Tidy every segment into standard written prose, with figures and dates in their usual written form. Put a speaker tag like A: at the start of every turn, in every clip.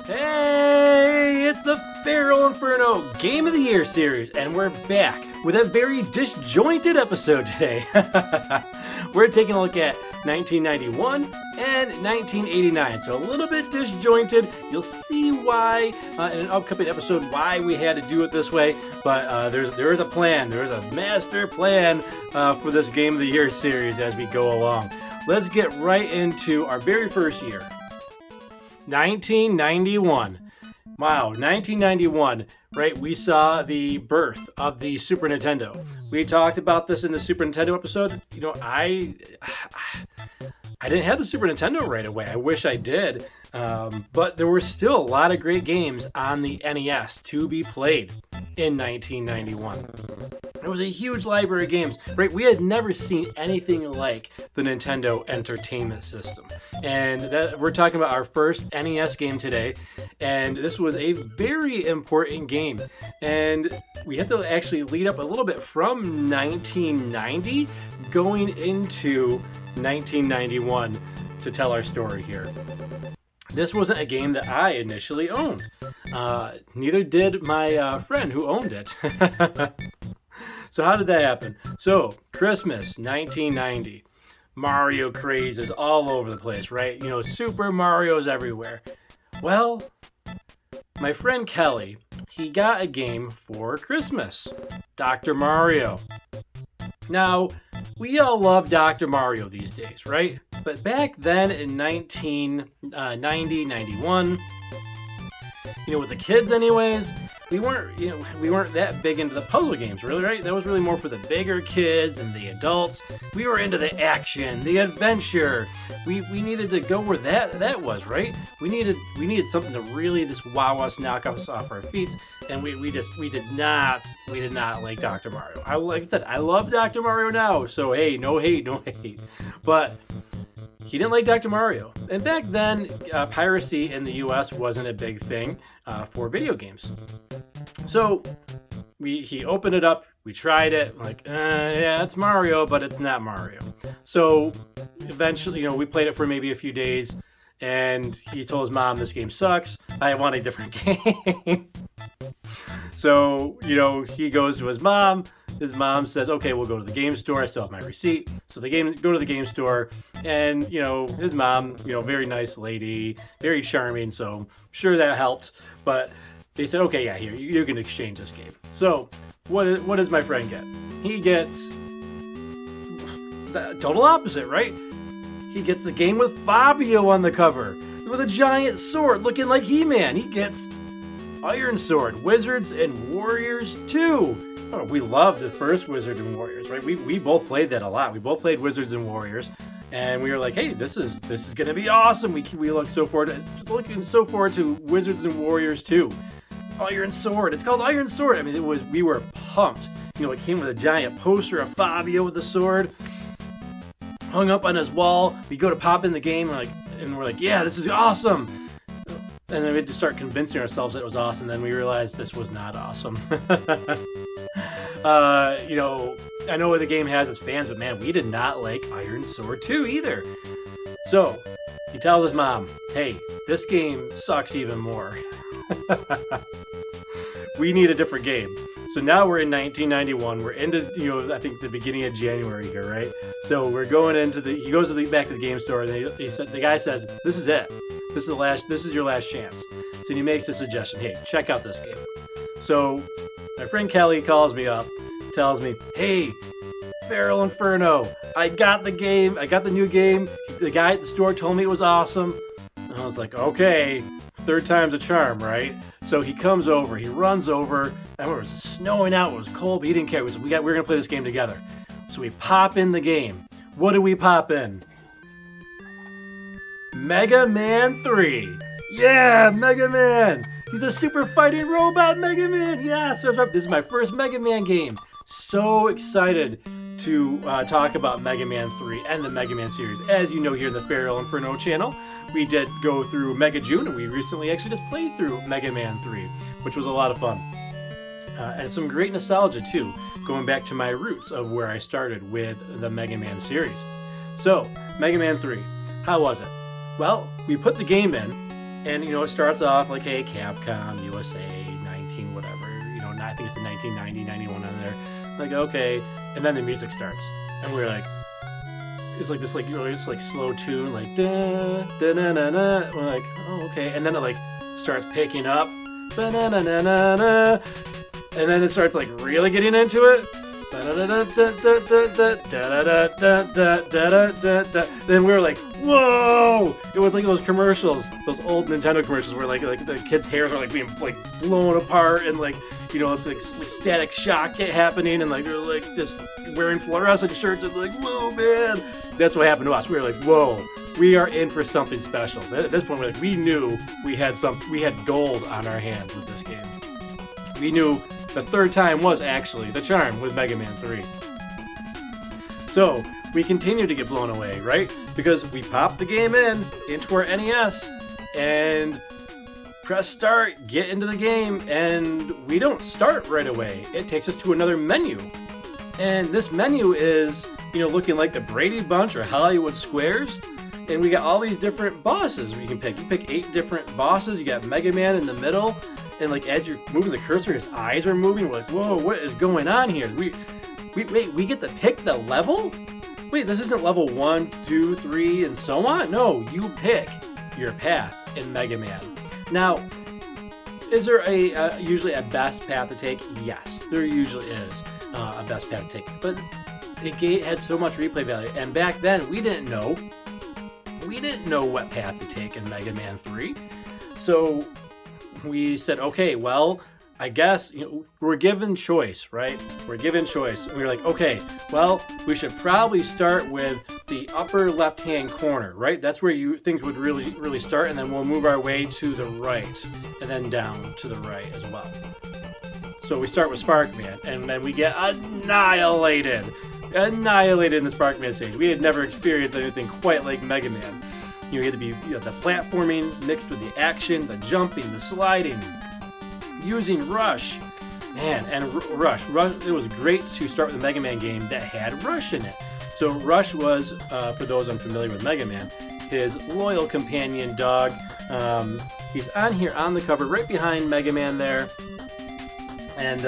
A: Hey, it's the FeralInferno Game of the Year series, and we're back with a very disjointed episode today. We're taking a look at 1991 and 1989, so a little bit disjointed. You'll see why in an upcoming episode why we had to do it this way, but there is a plan. There is a master plan for this Game of the Year series as we go along. Let's get right into our very first year. 1991. Wow, 1991, right? We saw the birth of the Super Nintendo. We talked about this in the Super Nintendo episode. You know, I didn't have the Super Nintendo right away. I wish I did. But there were still a lot of great games on the NES to be played in 1991. It was a huge library of games, right? We had never seen anything like the Nintendo Entertainment System. And we're talking about our first NES game today. And this was a very important game. And we have to actually lead up a little bit from 1990 going into 1991 to tell our story here. This wasn't a game that I initially owned. Neither did my friend who owned it. So how did that happen? So, Christmas, 1990. Mario craze is all over the place, right? You know, Super Mario's everywhere. Well, my friend Kelly, he got a game for Christmas. Dr. Mario. Now, we all love Dr. Mario these days, right? But back then in 1990, 91, you know, with the kids anyways, we weren't that big into the puzzle games, really, right? That was really more for the bigger kids and the adults. We were into the action, the adventure. We needed to go where that was, right? We needed something to really just wow us, knock us off our feet, and we did not like Dr. Mario. Like I said, I love Dr. Mario now, so hey, no hate. But he didn't like Dr. Mario. And back then, piracy in the US wasn't a big thing for video games. So he opened it up, we tried it, like, yeah, it's Mario, but it's not Mario. So eventually, you know, we played it for maybe a few days, and he told his mom, this game sucks, I want a different game. So, you know, he goes to his mom says, okay, we'll go to the game store, I still have my receipt. So go to the game store, and, you know, his mom, you know, very nice lady, very charming, so I'm sure that helped. But they said, okay, yeah, here, you can exchange this game. So what does my friend get? He gets the total opposite, right? He gets the game with Fabio on the cover, with a giant sword looking like He-Man. He gets Iron Sword, Wizards and Warriors 2. Oh, we loved the first Wizards and Warriors, right? We both played that a lot. We both played Wizards and Warriors, and we were like, hey, this is gonna be awesome. We looking so forward to Wizards and Warriors 2. Iron Sword. It's called Iron Sword. I mean, we were pumped. You know, it came with a giant poster of Fabio with the sword hung up on his wall. We go to pop in the game, and we're like, yeah, this is awesome. And then we had to start convincing ourselves that it was awesome. Then we realized this was not awesome. You know, I know what the game has its fans, but man, we did not like Iron Sword 2 either. So he tells his mom, hey, this game sucks even more. We need a different game. So now we're in 1991. We're into, you know, I think the beginning of January here, right? So we're going into he goes back to the game store, and the guy says, this is it. This is your last chance. So he makes a suggestion. Hey, check out this game. So my friend Kelly calls me up, tells me, hey, FeralInferno, I got the game. I got the new game. The guy at the store told me it was awesome. And I was like, okay, third time's a charm, right? So he comes over, he runs over, and it was snowing out, it was cold, but he didn't care. We said, we're going to play this game together. So we pop in the game. What do we pop in? Mega Man 3. Yeah, Mega Man. He's a super fighting robot Mega Man. Yes, this is my first Mega Man game. So excited to talk about Mega Man 3 and the Mega Man series. As you know, here in the FeralInferno channel, we did go through Mega June, and we recently actually just played through Mega Man 3, which was a lot of fun. And some great nostalgia, too, going back to my roots of where I started with the Mega Man series. So, Mega Man 3, how was it? Well, we put the game in, And, it starts off like, hey, Capcom, USA, 19, whatever. I think it's in 1990, 91 on there. Like, okay. And then the music starts. And we're like, it's like this, like, it's like slow tune, like, da, da, na, na, na. We're like, oh, okay. And then it, like, starts picking up. Ba, na, na, na, na, na. And then it starts, like, really getting into it. Then we were like, whoa! It was like those commercials, those old Nintendo commercials where like the kids' hairs are like being like blown apart and like, it's like static shock happening and like they're like just wearing fluorescent shirts and like, whoa, man! That's what happened to us. We were like, whoa, we are in for something special. At this point, we knew we had gold on our hands with this game. We knew the third time was actually the charm with Mega Man 3. So we continue to get blown away, right? Because we pop the game into our NES and press start, get into the game, and we don't start right away. It takes us to another menu. And this menu is, looking like the Brady Bunch or Hollywood Squares. And we got all these different bosses you can pick. You pick 8 different bosses. You got Mega Man in the middle. And like as you're moving the cursor, his eyes are moving. We're like, whoa, what is going on here? We get to pick the level? Wait, this isn't level 1, 2, 3, and so on? No, you pick your path in Mega Man. Now, is there usually a best path to take? Yes, there usually is a best path to take. But it had so much replay value. And back then, we didn't know what path to take in Mega Man 3. So we said, okay, well, I guess we're given choice, right? We're given choice. And we were like, okay, well, we should probably start with the upper left-hand corner, right? That's where things would really, really start, and then we'll move our way to the right, and then down to the right as well. So we start with Sparkman, and then we get annihilated in the Sparkman stage. We had never experienced anything quite like Mega Man. You had to be the platforming mixed with the action, the jumping, the sliding, using Rush. Man, and Rush, it was great to start with a Mega Man game that had Rush in it. So Rush was, for those unfamiliar with Mega Man, his loyal companion dog. He's on here on the cover, right behind Mega Man there. And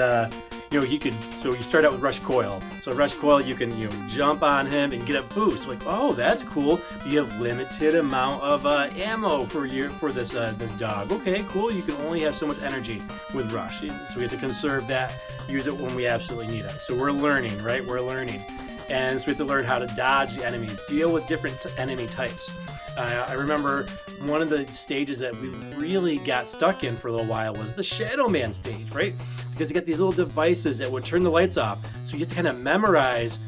A: you start out with Rush Coil. So Rush Coil, you can jump on him and get a boost. Like, oh, that's cool. You have limited amount of ammo for this dog. Okay, cool. You can only have so much energy with Rush, so we have to conserve that. Use it when we absolutely need it. So we're learning, right? We're learning, and so we have to learn how to dodge the enemies, deal with different enemy types. I remember one of the stages that we really got stuck in for a little while was the Shadow Man stage, right? Because you got these little devices that would turn the lights off, so you have to kind of memorize,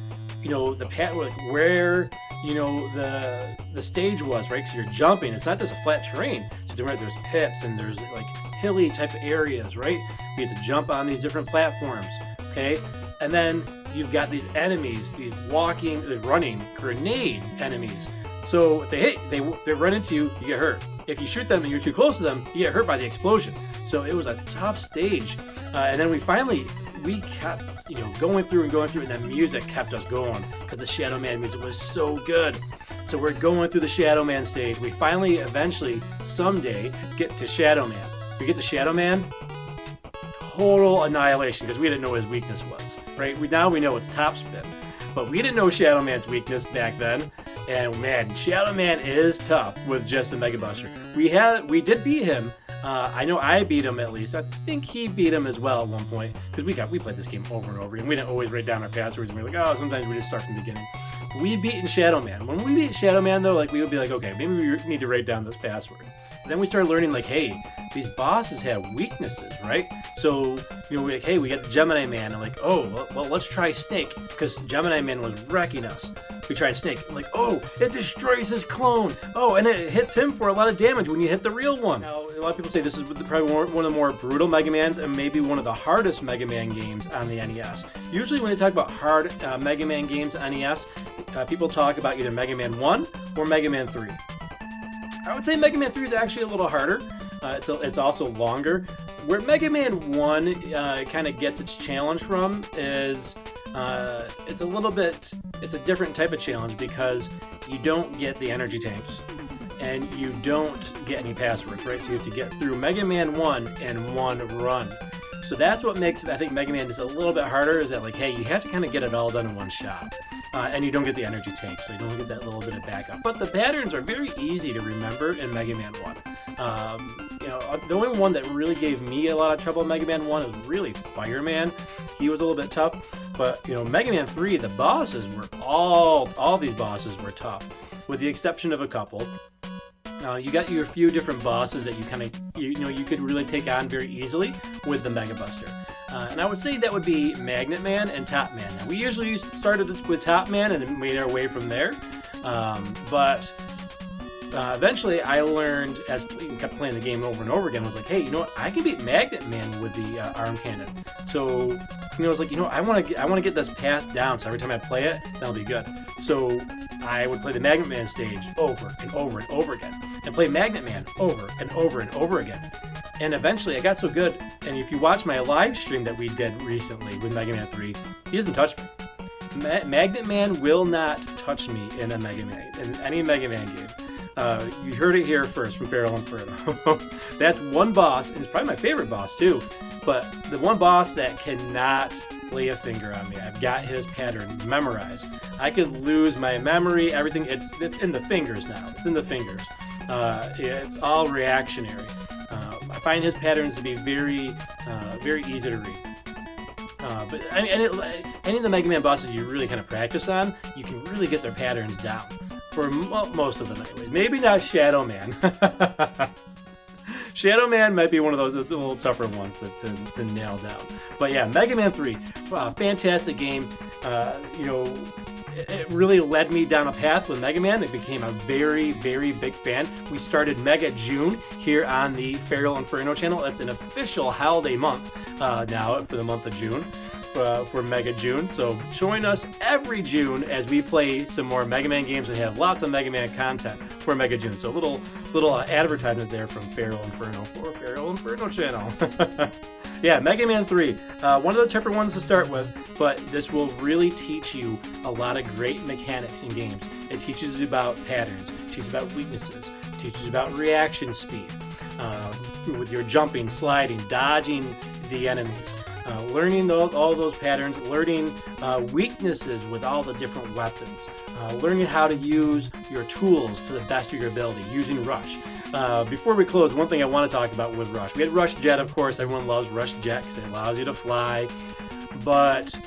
A: the path, like where, the stage was, right? So you're jumping. It's not just a flat terrain. So there's pits and there's like hilly type of areas, right? You have to jump on these different platforms, okay? And then you've got these enemies, these running grenade enemies. So if they run into you, you get hurt. If you shoot them and you're too close to them, you get hurt by the explosion. So it was a tough stage. And then we kept, going through, and the music kept us going because the Shadow Man music was so good. So we're going through the Shadow Man stage. We finally, eventually, someday, get to Shadow Man. We get to Shadow Man, total annihilation because we didn't know what his weakness was, right? Now we know it's top spin, but we didn't know Shadow Man's weakness back then. And man, Shadow Man is tough with just a Mega Buster. We did beat him. I know I beat him at least. I think he beat him as well at one point because we played this game over and over again. We didn't always write down our passwords and we were like, oh, sometimes we just start from the beginning. We beaten Shadow Man. When we beat Shadow Man though, like we would be like, okay, maybe we need to write down this password. And then we started learning like, hey, these bosses have weaknesses, right? So we're like, hey, we got the Gemini Man, and like, oh, well, let's try Snake because Gemini Man was wrecking us. We tried Snake, like, oh, it destroys his clone. Oh, and it hits him for a lot of damage when you hit the real one. Now, a lot of people say this is probably one of the more brutal Mega Mans and maybe one of the hardest Mega Man games on the NES. Usually when they talk about hard Mega Man games on NES, people talk about either Mega Man 1 or Mega Man 3. I would say Mega Man 3 is actually a little harder. It's also longer. Where Mega Man 1 kind of gets its challenge from is it's a different type of challenge because you don't get the energy tanks. and you don't get any passwords, right? So you have to get through Mega Man 1 in one run. So that's what makes, I think, Mega Man just a little bit harder, is that, like, hey, you have to kind of get it all done in one shot. And you don't get the energy tank, so you don't get that little bit of backup. But the patterns are very easy to remember in Mega Man 1. The only one that really gave me a lot of trouble in Mega Man 1 was really Fireman. He was a little bit tough. But, Mega Man 3, the bosses were all these bosses were tough, with the exception of a couple. You got your few different bosses that you kind of, you could really take on very easily with the Mega Buster. And I would say that would be Magnet Man and Top Man. Now, we usually started with Top Man and made our way from there. But eventually I learned, as we kept playing the game over and over again, was like, hey, I can beat Magnet Man with the arm cannon. So, it's like, I want to get this path down, so every time I play it, that'll be good. So I would play the Magnet Man stage over and over and over again, and play Magnet Man over and over and over again. And eventually I got so good, and if you watch my live stream that we did recently with Mega Man 3, he doesn't touch me. Magnet Man will not touch me in any Mega Man game. You heard it here first from FeralInferno. That's one boss, and it's probably my favorite boss too, but the one boss that cannot lay a finger on me. I've got his pattern memorized. I could lose my memory, everything. It's in the fingers now. It's in the fingers. It's all reactionary. I find his patterns to be very easy to read. But any of the Mega Man bosses you really kind of practice on, you can really get their patterns down. For most of them, anyways. Maybe not Shadow Man. Shadow Man might be one of those little tougher ones to nail down. But yeah, Mega Man 3, fantastic game. It really led me down a path with Mega Man. It became a very, very big fan. We started Mega June here on the FeralInferno channel. It's an official holiday month now for the month of June. For Mega June. So join us every June as we play some more Mega Man games and have lots of Mega Man content for Mega June. So little advertisement there from FeralInferno for FeralInferno channel. Yeah, Mega Man 3, one of the tougher ones to start with, but this will really teach you a lot of great mechanics in games. It teaches you about patterns, teaches you about weaknesses, teaches you about reaction speed, with your jumping, sliding, dodging the enemies. Learning all those patterns, learning weaknesses with all the different weapons, learning how to use your tools to the best of your ability, using Rush. Before we close, one thing I want to talk about with Rush. We had Rush Jet, of course. Everyone loves Rush Jet because it allows you to fly. But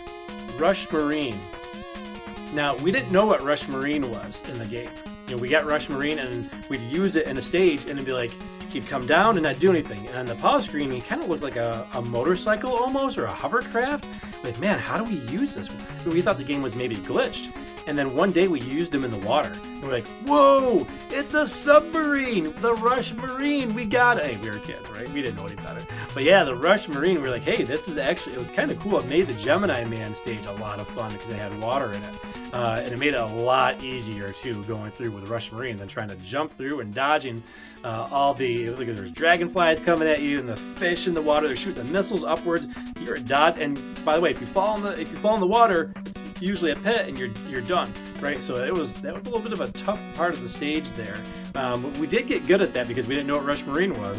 A: Rush Marine. Now, we didn't know what Rush Marine was in the game. We got Rush Marine and we'd use it in a stage and it'd be like, he'd come down and not do anything. And on the pause screen, he kind of looked like a motorcycle almost, or a hovercraft. Like, man, how do we use this? We thought the game was maybe glitched. And then one day we used him in the water. And we're like, whoa, it's a submarine, the Rush Marine. We got it. Hey, we were kids, right? We didn't know any better. But yeah, the Rush Marine, we were like, hey, this is actually, it was kind of cool. It made the Gemini Man stage a lot of fun because it had water in it. And it made it a lot easier, too, going through with Rush Marine than trying to jump through and dodging look at, there's dragonflies coming at you and the fish in the water. They're shooting the missiles upwards. You're a dodge. And by the way, if you fall in the water, it's usually a pit and you're done, right? So that was a little bit of a tough part of the stage there. We did get good at that because we didn't know what Rush Marine was.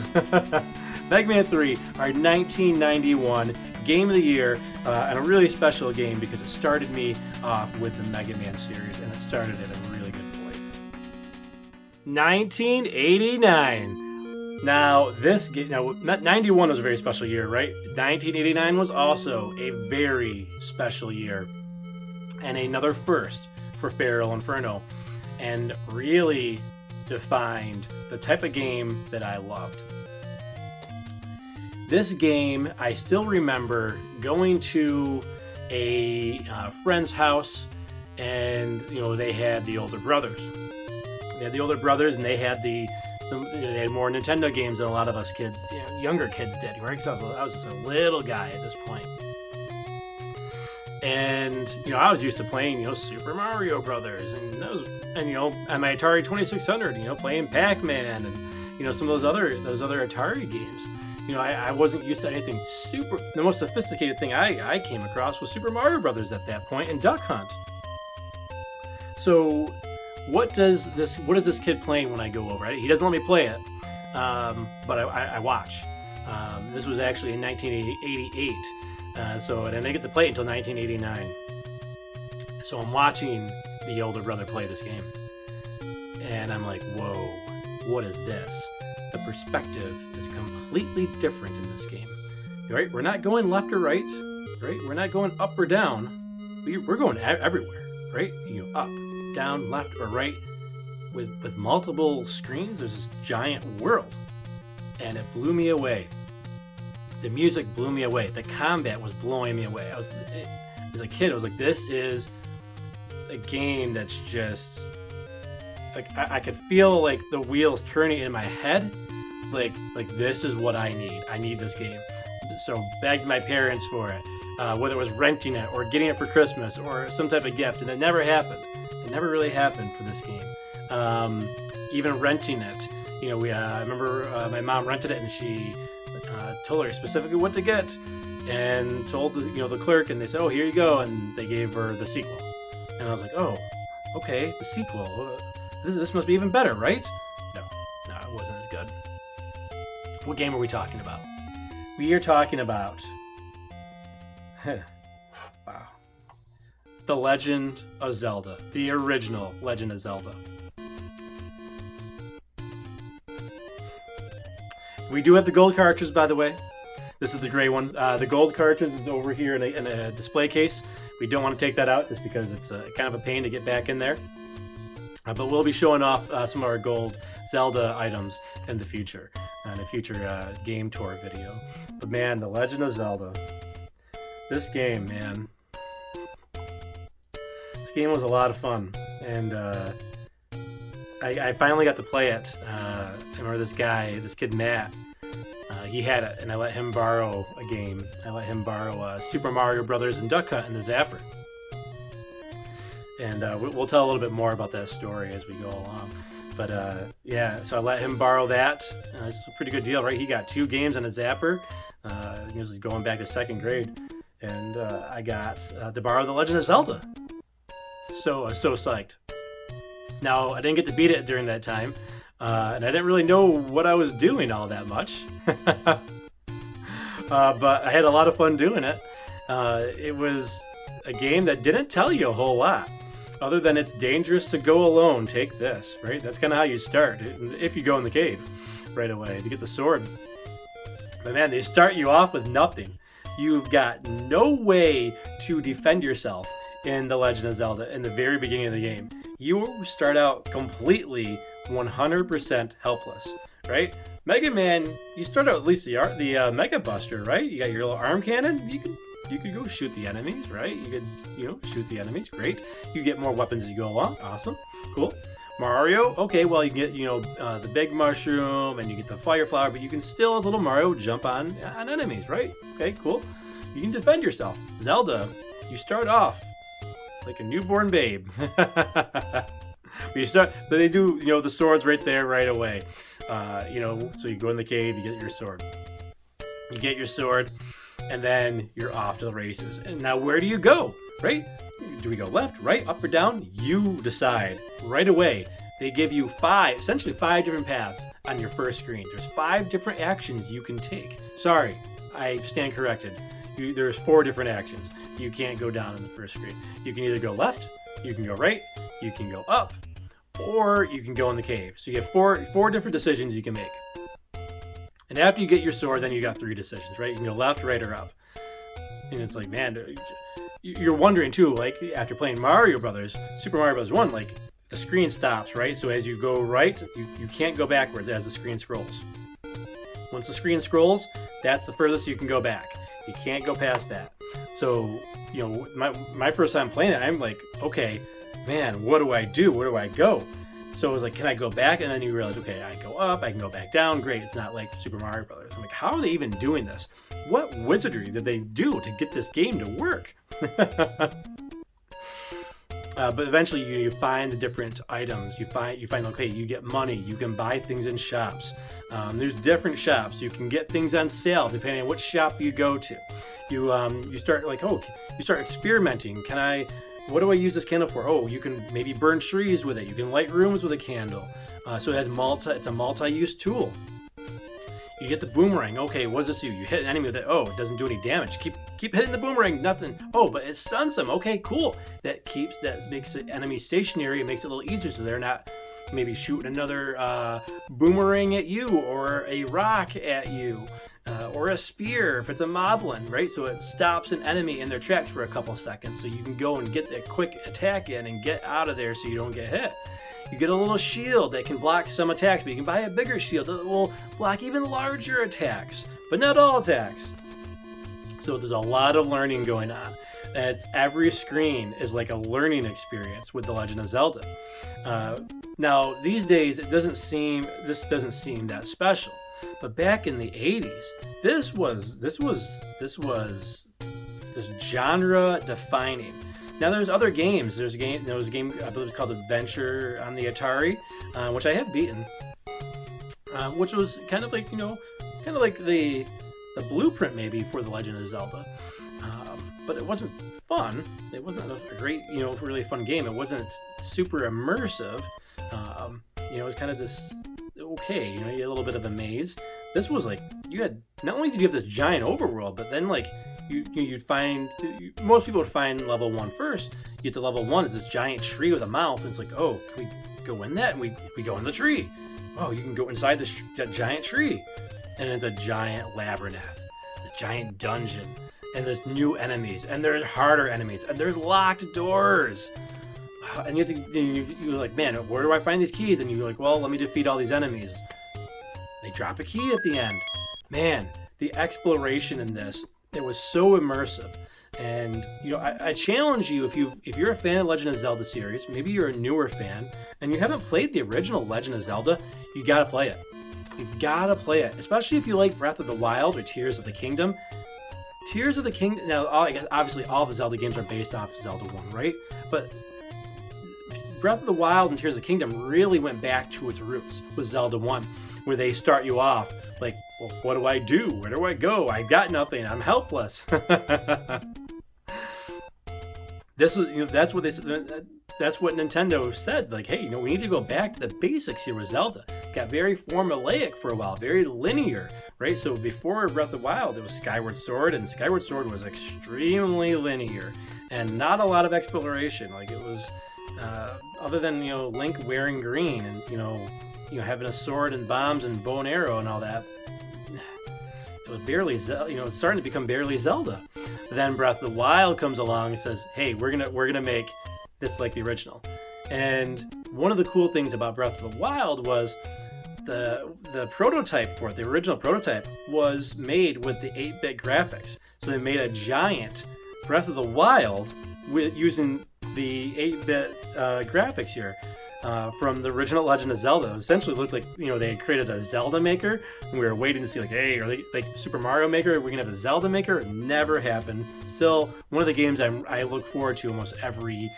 A: Mega Man 3, our 1991 Game of the Year, and a really special game because it started me off with the Mega Man series, and it started at a really good point. 1989. Now, 91 was a very special year, right? 1989 was also a very special year, and another first for FeralInferno, and really defined the type of game that I loved. This game, I still remember going to a friend's house, and they had the older brothers. And they had they had more Nintendo games than a lot of us kids, younger kids did, right? Because I was just a little guy at this point. And I was used to playing Super Mario Brothers, and on my Atari 2600, playing Pac-Man and some of those other Atari games. I wasn't used to anything super. The most sophisticated thing I came across was Super Mario Brothers at that point and Duck Hunt. So what does this kid playing when I go over? He doesn't let me play it, but I watch. This was actually in 1988, so I didn't get to play it until 1989. So I'm watching the older brother play this game, and I'm like, whoa, what is this? The perspective is completely different in this game. Right? We're not going left or right. Right? We're not going up or down. We're going everywhere. Right? You go up, down, left, or right. With multiple screens, there's this giant world, and it blew me away. The music blew me away. The combat was blowing me away. As a kid, I was like, this is a game that's just like I could feel like the wheels turning in my head. Like this is what I need. I need this game. So begged my parents for it, whether it was renting it or getting it for Christmas or some type of gift, and it never happened. It never really happened for this game. Even renting it, I remember my mom rented it, and she told her specifically what to get, and told the clerk, and they said, "Oh, here you go," and they gave her the sequel, and I was like, "Oh, okay, the sequel. This must be even better, right?" No, it wasn't as good. What game are we talking about? We are talking about wow, The Legend of Zelda, the original Legend of Zelda. We do have the gold cartridge, by the way. This is the gray one. The gold cartridge is over here in a display case. We don't want to take that out just because it's kind of a pain to get back in there. But we'll be showing off some of our gold Zelda items in the future, in a future game tour video. But man, The Legend of Zelda. This game, man. This game was a lot of fun. And I finally got to play it. I remember this kid Matt, he had it, and I let him borrow a game. I let him borrow Super Mario Brothers and Duck Hunt in the Zapper. And we'll tell a little bit more about that story as we go along. But so I let him borrow that. It's a pretty good deal, right? He got 2 games on a Zapper. This is going back to 2nd grade. And I got to borrow The Legend of Zelda. So psyched. Now, I didn't get to beat it during that time, and I didn't really know what I was doing all that much. But I had a lot of fun doing it. It was a game that didn't tell you a whole lot, other than it's dangerous to go alone. Take this, right? That's kind of how you start, if you go in the cave right away to get the sword. But man, they start you off with nothing. You've got no way to defend yourself in The Legend of Zelda in the very beginning of the game. You start out completely 100% helpless, right? Mega Man, you start out at least the Mega Buster, right? You got your little arm cannon. You could go shoot the enemies, right? You could, shoot the enemies. Great. You get more weapons as you go along. Awesome. Cool. Mario, okay, well, you get, the big mushroom and you get the fire flower, but you can still, as little Mario, jump on enemies, right? Okay, cool. You can defend yourself. Zelda, you start off like a newborn babe. But they do, the sword's right there right away. So you go in the cave, you get your sword. You get your sword, and then you're off to the races. And now where do you go, right? Do we go left, right, up, or down? You decide right away. They give you essentially five different paths on your first screen. There's 5 different actions you can take. Sorry, I stand corrected. There's 4 different actions. You can't go down on the first screen. You can either go left, you can go right, you can go up, or you can go in the cave. So you have four different decisions you can make. And after you get your sword, then you got 3 decisions, right? You can go left, right, or up. And it's like, man, you're wondering too, like after playing Mario Brothers, Super Mario Brothers 1, like the screen stops, right? So as you go right, you can't go backwards as the screen scrolls. Once the screen scrolls, that's the furthest you can go back. You can't go past that. So, my first time playing it, I'm like, okay, man, what do I do? Where do I go? So it was like, can I go back? And then you realize, okay, I go up, I can go back down. Great, it's not like Super Mario Brothers. I'm like, how are they even doing this? What wizardry did they do to get this game to work? But eventually you find the different items. You find, okay, you get money. You can buy things in shops. There's different shops. You can get things on sale depending on which shop you go to. You start like, you start experimenting. Can I what do I use this candle for? Oh, you can maybe burn trees with it. You can light rooms with a candle. So it has it's a multi-use tool. You get the boomerang. Okay, what does this do? You hit an enemy with it. Oh, it doesn't do any damage. Keep hitting the boomerang. Nothing. Oh, but it stuns them. Okay, cool. That makes the enemy stationary. It makes it a little easier so they're not maybe shooting another boomerang at you, or a rock at you, or a spear if it's a moblin, right? So it stops an enemy in their tracks for a couple seconds, so you can go and get that quick attack in and get out of there so you don't get hit. You get a little shield that can block some attacks, but you can buy a bigger shield that will block even larger attacks, but not all attacks. So there's a lot of learning going on. And every screen is like a learning experience with The Legend of Zelda. Now these days this doesn't seem that special, but back in the 80s, this was genre defining. Now there's other games. There was a game I believe it's called Adventure on the Atari, which I have beaten, which was kind of like the blueprint maybe for The Legend of Zelda, but it wasn't fun. It wasn't a great really fun game. It wasn't super immersive. It was kind of just okay. You had a little bit of a maze. This was like not only did you have this giant overworld, but then like you'd find, most people would find level 1 first. You get to level 1, it's this giant tree with a mouth, and it's like, oh, can we go in that? And we go in the tree. Oh, you can go inside that giant tree, and it's a giant labyrinth, this giant dungeon, and there's new enemies, and there's harder enemies, and there's locked doors. And you're like, man, where do I find these keys? And you're like, well, let me defeat all these enemies. They drop a key at the end. Man, the exploration in this, it was so immersive. And I challenge you, if you're a fan of Legend of Zelda series, maybe you're a newer fan and you haven't played the original Legend of Zelda, you gotta play it. You've gotta play it, especially if you like Breath of the Wild or Tears of the Kingdom. Tears of the Kingdom. Now, I guess obviously all the Zelda games are based off Zelda 1, right? But Breath of the Wild and Tears of the Kingdom really went back to its roots with Zelda 1, where they start you off like, well, what do I do? Where do I go? I got nothing. I'm helpless. This is, that's what Nintendo said. Like, hey, we need to go back to the basics here with Zelda. It got very formulaic for a while, very linear, right? So before Breath of the Wild, it was Skyward Sword, and Skyward Sword was extremely linear and not a lot of exploration. Like, it was, other than Link wearing green and having a sword and bombs and bow and arrow and all that, it was barely it's starting to become barely Zelda. Then Breath of the Wild comes along and says, hey, we're gonna make this like the original. And one of the cool things about Breath of the Wild was the prototype for it, the original prototype, was made with the 8-bit graphics. So they made a giant Breath of the Wild using the 8-bit graphics here. From the original Legend of Zelda. It essentially looked like, they had created a Zelda Maker, and we were waiting to see, like, hey, are they like Super Mario Maker? Are we going to have a Zelda Maker? It never happened. Still, one of the games I look forward to almost every,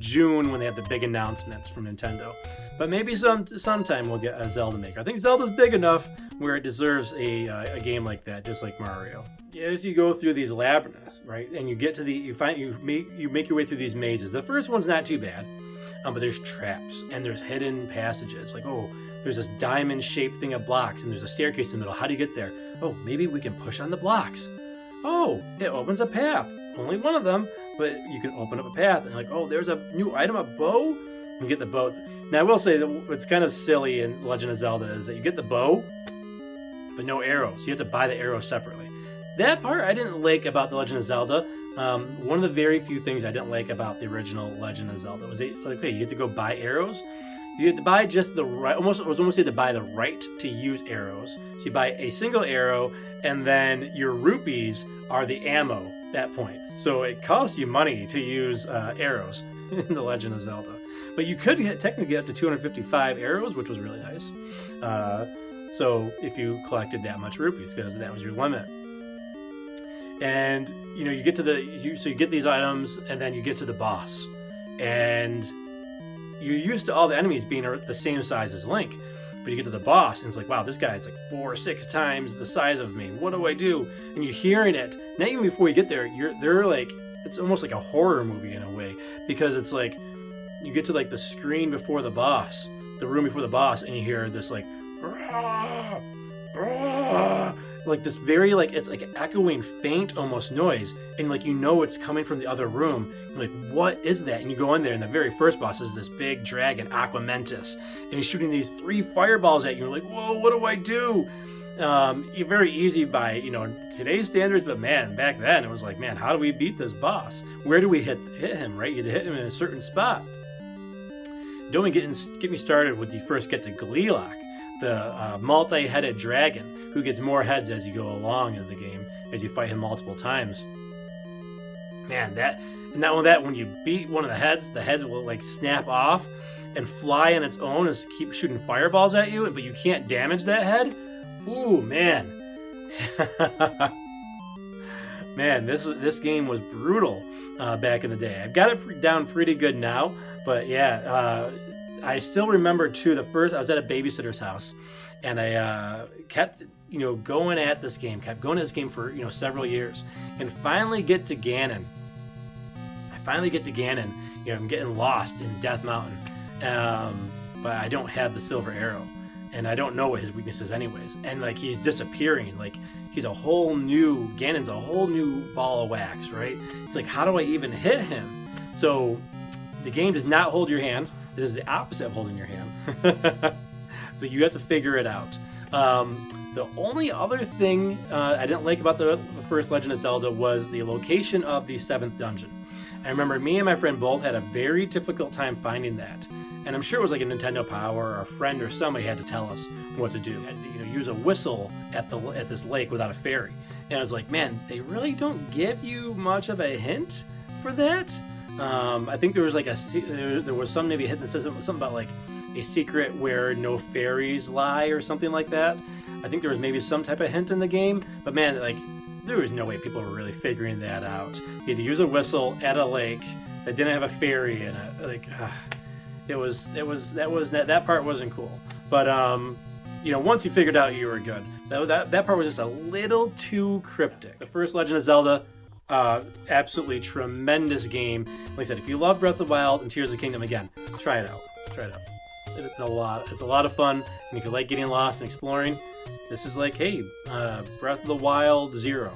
A: June when they have the big announcements from Nintendo. But maybe sometime we'll get a Zelda Maker. I think Zelda's big enough where it deserves a game like that, just like Mario. As you go through these labyrinths, right, and you get to you make your way through these mazes. The first one's not too bad. But there's traps and there's hidden passages. Like, oh, there's this diamond-shaped thing of blocks and there's a staircase in the middle. How do you get there? Oh, maybe we can push on the blocks. Oh, it opens a path. Only one of them, but you can open up a path. And like, oh, there's a new item, a bow. You get the bow. Now, I will say that what's kind of silly in Legend of Zelda is that you get the bow, but no arrows. You have to buy the arrows separately. That part I didn't like about the Legend of Zelda. One of the very few things I didn't like about the original Legend of Zelda was like, hey, you have to go buy arrows. You have to buy just the right, almost you have to buy the right to use arrows. So you buy a single arrow, and then your rupees are the ammo at points. So it costs you money to use arrows in the Legend of Zelda. But you could technically get up to 255 arrows, which was really nice. So if you collected that much rupees, because that was your limit. And you get to so you get these items, and then you get to the boss, and you're used to all the enemies being the same size as Link, but you get to the boss, and it's like, wow, this guy's like 4 or 6 times the size of me. What do I do? And you're hearing it. Not even before you get there, they're like it's almost like a horror movie in a way, because it's like you get to like the screen before the boss, the room before the boss, and you hear this like like this very like it's like echoing faint almost noise, and like it's coming from the other room. You're like, what is that? And you go in there, and the very first boss is this big dragon, Aquamentus, and he's shooting these 3 fireballs at you. You're like, whoa, what do I do? Very easy by today's standards, but man, back then it was like, man, how do we beat this boss? Where do we hit him? Right, you had to hit him in a certain spot. Don't even get me started when you first get to Gleelok, the multi-headed dragon who gets more heads as you go along in the game, as you fight him multiple times. Man, not only that, when you beat one of the heads will like snap off and fly on its own and keep shooting fireballs at you, but you can't damage that head. Ooh, man. Man, this game was brutal back in the day. I've got it down pretty good now, but yeah, I still remember too, I was at a babysitter's house, and I kept going at this game, for several years, and finally get to Ganon. I'm getting lost in Death Mountain, but I don't have the silver arrow, and I don't know what his weakness is anyways, and like he's disappearing, like Ganon's a whole new ball of wax, right? It's like, how do I even hit him? So the game does not hold your hand. It is the opposite of holding your hand. But you have to figure it out. The only other thing I didn't like about the first Legend of Zelda was the location of the 7th dungeon. I remember me and my friend both had a very difficult time finding that. And I'm sure it was like a Nintendo Power or a friend or somebody had to tell us what to do. Use a whistle at this lake without a ferry. And I was like, man, they really don't give you much of a hint for that. I think there was like there was some maybe hint that says something about like a secret where no fairies lie or something like that. I think there was maybe some type of hint in the game, but man, like there was no way people were really figuring that out. You had to use a whistle at a lake that didn't have a ferry in it. Like that part wasn't cool. But once you figured out, you were good. That part was just a little too cryptic. The first Legend of Zelda, absolutely tremendous game. Like I said, if you love Breath of the Wild and Tears of the Kingdom, again, try it out. It's a lot of fun, and if you like getting lost and exploring, this is like, hey, Breath of the Wild 0.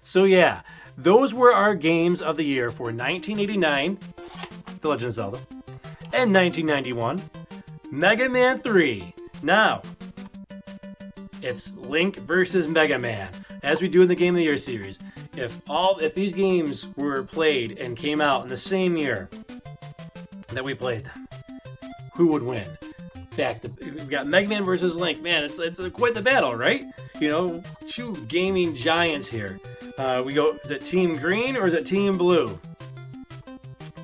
A: So yeah, those were our games of the year for 1989, The Legend of Zelda, and 1991, Mega Man 3. Now, it's Link versus Mega Man, as we do in the Game of the Year series. If these games were played and came out in the same year that we played them, who would win? We've got Mega Man versus Link. Man, it's quite the battle, right? Two gaming giants here. We go, is it Team Green or is it Team Blue?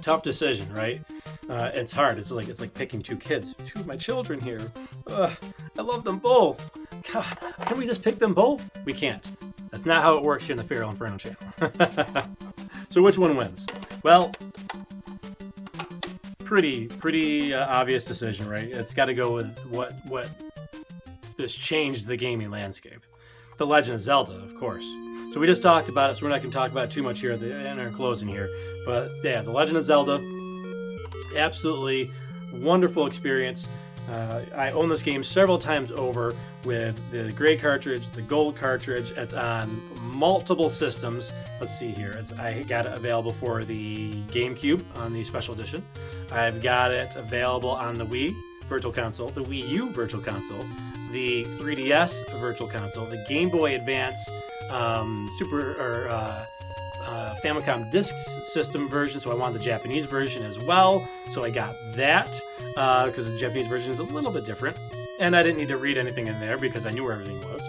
A: Tough decision, right? It's hard. It's like picking two kids. Two of my children here. I love them both. God, can we just pick them both? We can't. That's not how it works here in the FeralInferno channel. So which one wins? Well, pretty obvious decision, right? It's got to go with what this changed the gaming landscape. The Legend of Zelda, of course. So we just talked about it, so we're not going to talk about it too much here in our closing here. But yeah, The Legend of Zelda, absolutely wonderful experience. I own this game several times over with the gray cartridge, the gold cartridge. It's on multiple systems. Let's see here. I got it available for the GameCube on the Special Edition. I've got it available on the Wii Virtual Console, the Wii U Virtual Console, the 3DS Virtual Console, the Game Boy Advance Famicom Disk System version, so I wanted the Japanese version as well. So I got that because the Japanese version is a little bit different. And I didn't need to read anything in there because I knew where everything was.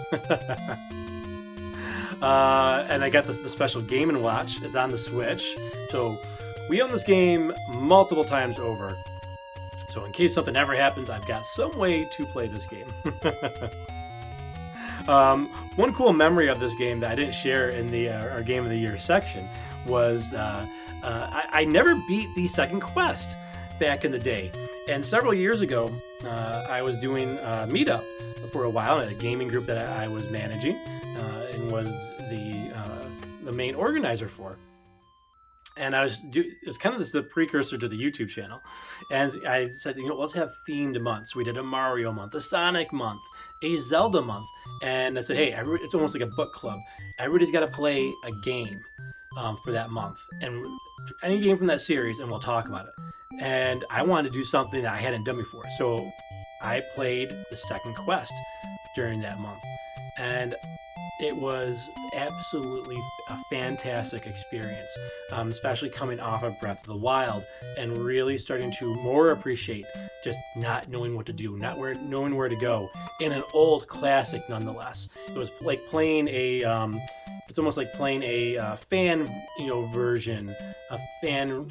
A: And I got the special Game & Watch. It's on the Switch. So we own this game multiple times over. So in case something ever happens, I've got some way to play this game. One cool memory of this game that I didn't share in our Game of the Year section was I never beat the second quest back in the day. And several years ago, I was doing a meetup for a while in a gaming group that I was managing, and was the the main organizer for. And it's kind of the precursor to the YouTube channel. And I said, let's have themed months. We did a Mario month, a Sonic month, a Zelda month. And I said, hey, it's almost like a book club. Everybody's got to play a game for that month. And any game from that series, and we'll talk about it. And I wanted to do something that I hadn't done before. So I played the second quest during that month. And it was absolutely a fantastic experience, especially coming off of Breath of the Wild and really starting to more appreciate just not knowing what to do, knowing where to go in an old classic nonetheless. It was like playing it's almost like playing a fan, version, a fan,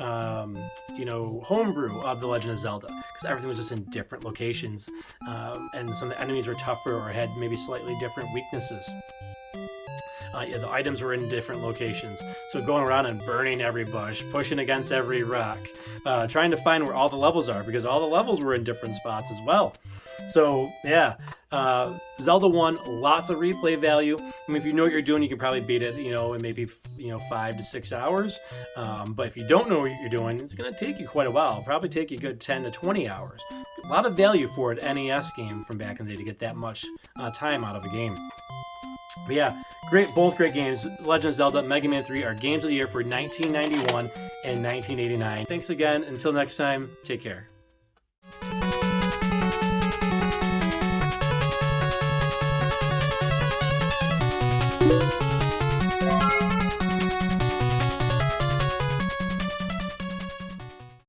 A: homebrew of The Legend of Zelda, because everything was just in different locations, and some of the enemies were tougher or had maybe slightly different weaknesses. The items were in different locations. So going around and burning every bush, pushing against every rock, trying to find where all the levels are, because all the levels were in different spots as well. So yeah, Zelda 1, lots of replay value. I mean, if you know what you're doing, you can probably beat it, in maybe 5 to 6 hours. But if you don't know what you're doing, it's going to take you quite a while. It'll probably take you a good 10 to 20 hours. A lot of value for an NES game from back in the day to get that much time out of a game. But yeah, both great games. Legend of Zelda, Mega Man 3 are games of the year for 1991 and 1989. Thanks again. Until next time, take care.